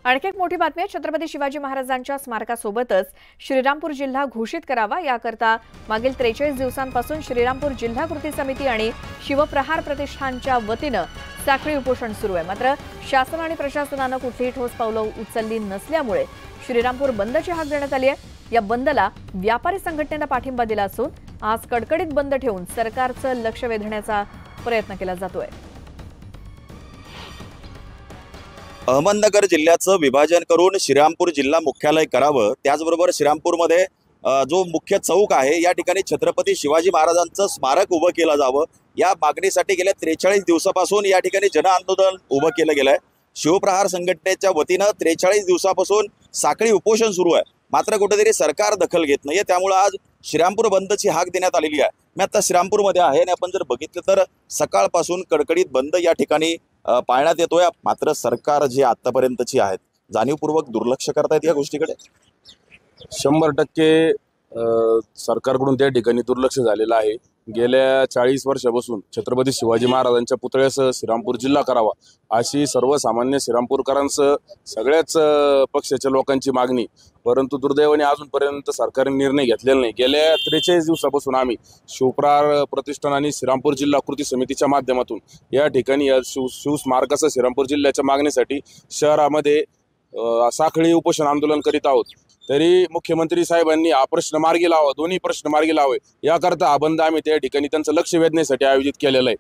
आणखी एक मोठी बातमी आहे। छत्रपती शिवाजी महाराजांच्या स्मारकासोबतच श्रीरामपूर जिल्हा घोषित करावा याकरता मागील 43 दिवसांपासून श्रीरामपूर जिल्हा कृती समिती आणि शिवप्रहार प्रतिष्ठानच्या वतीने साखळी उपोषण सुरू आहे। मात्र शासन आणि प्रशासनाने कुठलीही ठोस पावलं उचलली नसल्यामुळे श्रीरामपूर बंदची हाक देण्यात आली आहे। या बंदला व्यापारी संघटनेने पाठिंबा दिला असून आज कडकडीत बंद ठेवून सरकारचं लक्ष वेधण्याचा प्रयत्न केला जातोय। अहमदनगर जिल्ह्याचं विभाजन करून श्रीरामपूर जिल्हा मुख्यालय करावं, त्याचबरोबर श्रीरामपूरमध्ये जो मुख्य चौक आहे या ठिकाणी छत्रपती शिवाजी महाराजांचं स्मारक उभं केलं जावं या मागणीसाठी गेल्या 43 दिवसापासून या ठिकाणी जनआंदोलन उभं केलं गेलंय। शिवप्रहार संघटनेच्या वतीनं 43 दिवसापासून साखळी उपोषण सुरू आहे। मात्र कुठेतरी सरकार दखल घेत नाहीये, त्यामुळे आज श्रीरामपूर बंदची हाक देण्यात आलेली आहे। मी आता श्रीरामपूरमध्ये आहे आणि आपण जर बघितलं तर सकाळपासून कडकडीत बंद या ठिकाणी पाळण्यात येतोय। मात्र सरकार जी आतापर्यंतची आहेत जाणीवपूर्वक दुर्लक्ष करतायत या गोष्टीकडे। 100% सरकारकडून त्या ठिकाणी दुर्लक्ष झालेलं आहे। गेल्या 40 वर्षापासून छत्रपती शिवाजी महाराजांच्या पुतळ्यासह श्रीरामपूर जिल्हा करावा अशी सर्वसामान्य श्रीरामपूरकरांसह सगळ्याच पक्षाच्या लोकांची मागणी, परंतु दुर्दैवाने अजूनपर्यंत सरकारने निर्णय घेतलेला नाही। गेल्या 43 दिवसापासून आम्ही शिवप्रहार प्रतिष्ठान आणि श्रीरामपूर जिल्हा कृती समितीच्या माध्यमातून या ठिकाणी शिवस्मारकासह श्रीरामपूर जिल्ह्याच्या मागणीसाठी शहरामध्ये साखळी उपोषण आंदोलन करीत आहोत। तरी मुख्यमंत्री साहेबांनी हा प्रश्न मार्गी लावा, दोन्ही प्रश्न मार्गी लावे याकरता हा बंद आम्ही त्या ठिकाणी त्यांचं लक्ष वेधण्यासाठी आयोजित केलेला आहे।